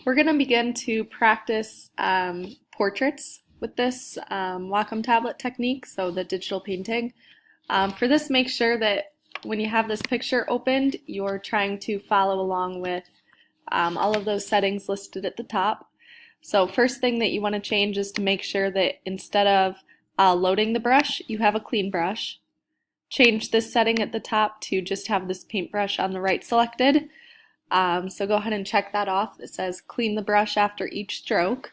We're going to begin to practice portraits with this Wacom tablet technique, so the digital painting. For this, make sure that when you have this picture opened, you're trying to follow along with all of those settings listed at the top. So first thing that you want to change is to make sure that instead of loading the brush, you have a clean brush. Change this setting at the top to just have this paintbrush on the right selected. So go ahead and check that off. It says clean the brush after each stroke.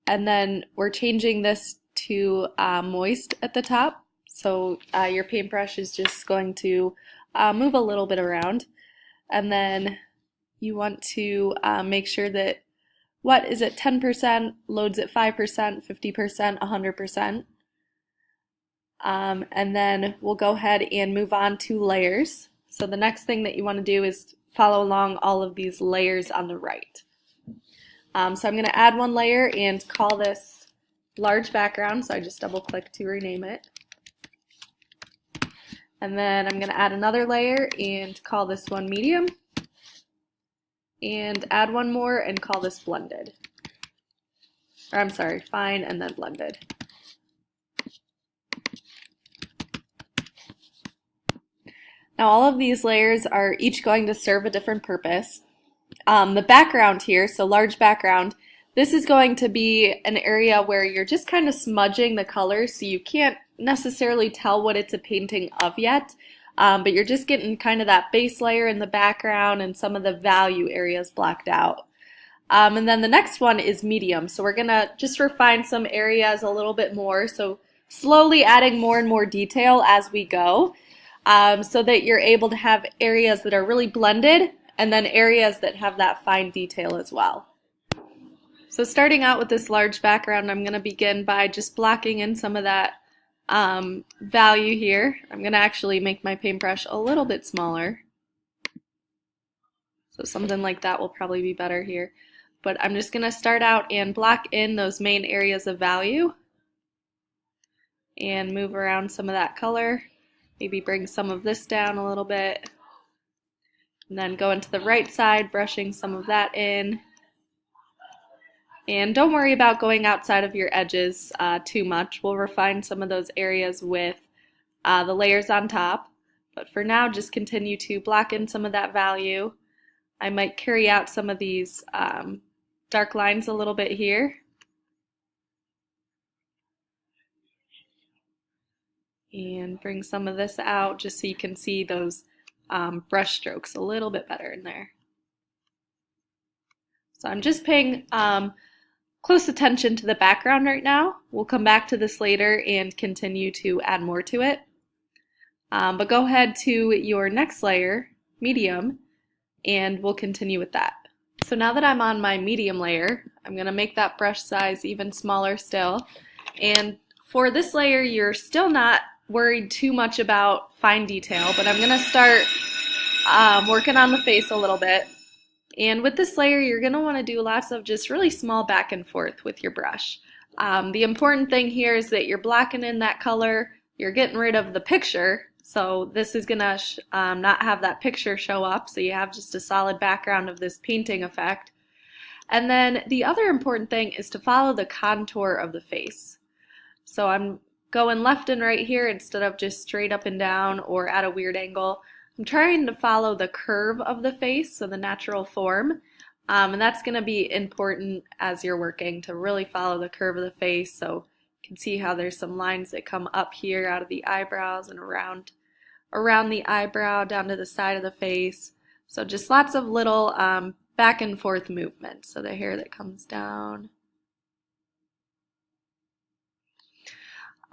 And then we're changing this to moist at the top. So your paintbrush is just going to move a little bit around. And then you want to make sure that wet is at 10%, loads at 5%, 50%, 100%. And then we'll go ahead and move on to layers. So the next thing that you want to do is follow along all of these layers on the right. So I'm going to add one layer and call this large background, so I just double click to rename it. And then I'm going to add another layer and call this one medium. And add one more and call this blended. Or I'm sorry, fine and then blended. Now all of these layers are each going to serve a different purpose. The background here, so large background, this is going to be an area where you're just kind of smudging the colors, so you can't necessarily tell what it's a painting of yet, but you're just getting kind of that base layer in the background and some of the value areas blacked out. And then the next one is medium, so we're going to just refine some areas a little bit more, so slowly adding more and more detail as we go. So that you're able to have areas that are really blended and then areas that have that fine detail as well. So starting out with this large background, I'm going to begin by just blocking in some of that value here. I'm going to actually make my paintbrush a little bit smaller. So something like that will probably be better here. But I'm just going to start out and block in those main areas of value and move around some of that color. Maybe bring some of this down a little bit. And then go into the right side, brushing some of that in. And don't worry about going outside of your edges too much. We'll refine some of those areas with the layers on top. But for now, just continue to block in some of that value. I might carry out some of these dark lines a little bit here. And bring some of this out just so you can see those brush strokes a little bit better in there. So I'm just paying close attention to the background right now. We'll come back to this later and continue to add more to it. But go ahead to your next layer, medium, and we'll continue with that. So now that I'm on my medium layer, I'm going to make that brush size even smaller still. And for this layer, you're still not worried too much about fine detail, but I'm going to start working on the face a little bit. And with this layer, you're going to want to do lots of just really small back and forth with your brush. The important thing here is that you're blocking in that color, you're getting rid of the picture, so this is going to not have that picture show up, so you have just a solid background of this painting effect. And then the other important thing is to follow the contour of the face. So I'm going left and right here instead of just straight up and down or at a weird angle. I'm trying to follow the curve of the face, so the natural form, and that's going to be important as you're working to really follow the curve of the face. So you can see how there's some lines that come up here out of the eyebrows and around the eyebrow down to the side of the face. So just lots of little back and forth movement. So the hair that comes down.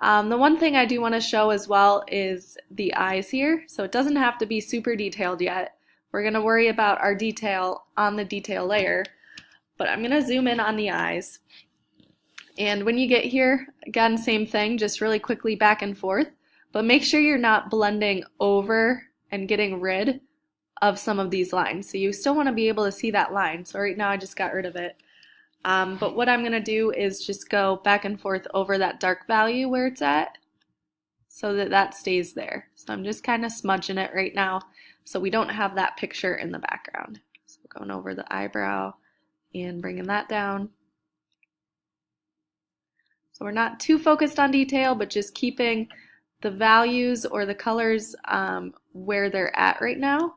The one thing I do want to show as well is the eyes here. So it doesn't have to be super detailed yet. We're going to worry about our detail on the detail layer. But I'm going to zoom in on the eyes. And when you get here, again, same thing, just really quickly back and forth. But make sure you're not blending over and getting rid of some of these lines. So you still want to be able to see that line. So right now I just got rid of it. But what I'm going to do is just go back and forth over that dark value where it's at so that that stays there. So I'm just kind of smudging it right now so we don't have that picture in the background. So going over the eyebrow and bringing that down. So we're not too focused on detail, but just keeping the values or the colors where they're at right now.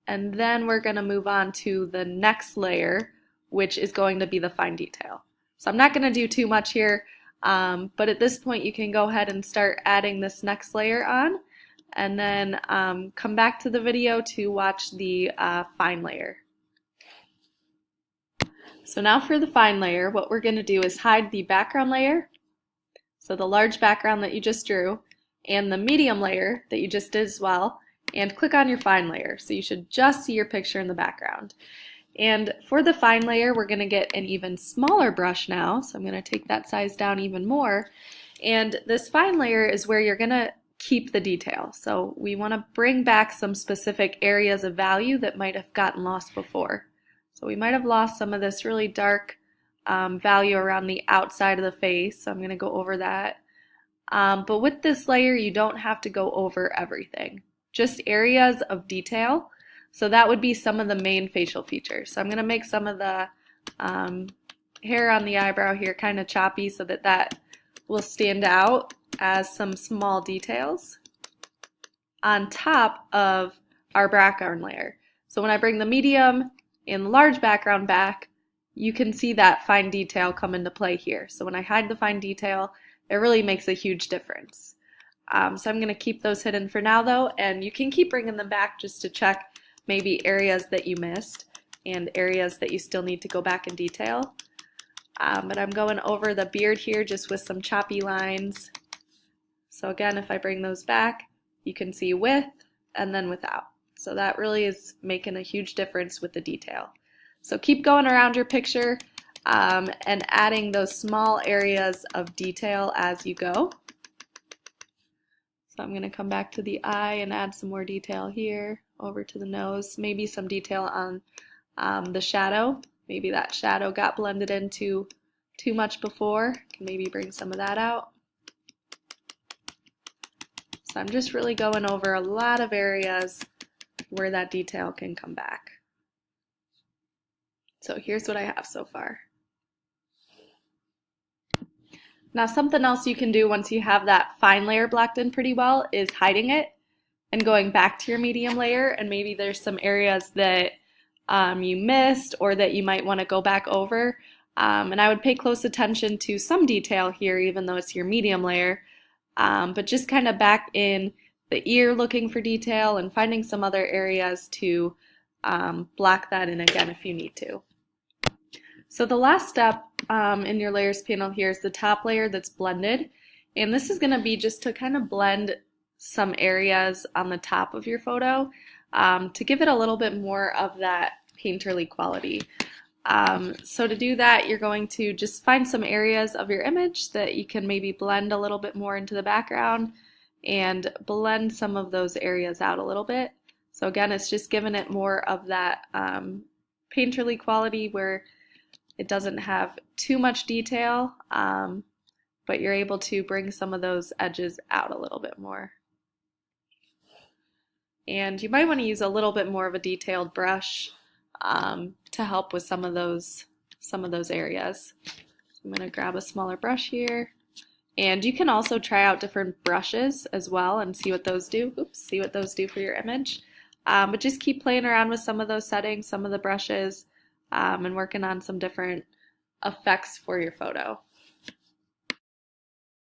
And then we're going to move on to the next layer, which is going to be the fine detail. So I'm not going to do too much here, but at this point you can go ahead and start adding this next layer on, and then come back to the video to watch the fine layer. So now for the fine layer, what we're going to do is hide the background layer, so the large background that you just drew, and the medium layer that you just did as well, and click on your fine layer. So you should just see your picture in the background. And for the fine layer, we're going to get an even smaller brush now, so I'm going to take that size down even more. And this fine layer is where you're going to keep the detail. So we want to bring back some specific areas of value that might have gotten lost before. So we might have lost some of this really dark value around the outside of the face, so I'm going to go over that. But with this layer, you don't have to go over everything, just areas of detail. So that would be some of the main facial features. So I'm going to make some of the hair on the eyebrow here kind of choppy so that that will stand out as some small details on top of our background layer. So when I bring the medium and the large background back, you can see that fine detail come into play here. So when I hide the fine detail, it really makes a huge difference. So I'm going to keep those hidden for now though, and you can keep bringing them back just to check maybe areas that you missed and areas that you still need to go back in detail. But I'm going over the beard here just with some choppy lines. So again, if I bring those back, you can see with and then without. So that really is making a huge difference with the detail. So keep going around your picture and adding those small areas of detail as you go. So I'm going to come back to the eye and add some more detail here, over to the nose, maybe some detail on the shadow. Maybe that shadow got blended into too much before. Can maybe bring some of that out. So I'm just really going over a lot of areas where that detail can come back. So here's what I have so far. Now something else you can do once you have that fine layer blocked in pretty well is hiding it and going back to your medium layer, and maybe there's some areas that you missed or that you might want to go back over. And I would pay close attention to some detail here even though it's your medium layer, but just kind of back in the ear looking for detail and finding some other areas to block that in again if you need to. So the last step in your layers panel here is the top layer that's blended, and this is going to be just to kind of blend some areas on the top of your photo to give it a little bit more of that painterly quality. So to do that, you're going to just find some areas of your image that you can maybe blend a little bit more into the background and blend some of those areas out a little bit. So again, it's just giving it more of that painterly quality where it doesn't have too much detail, but you're able to bring some of those edges out a little bit more. And you might want to use a little bit more of a detailed brush to help with some of those areas. So I'm going to grab a smaller brush here, and you can also try out different brushes as well and see what those do. See what those do for your image. But just keep playing around with some of those settings, some of the brushes, and working on some different effects for your photo.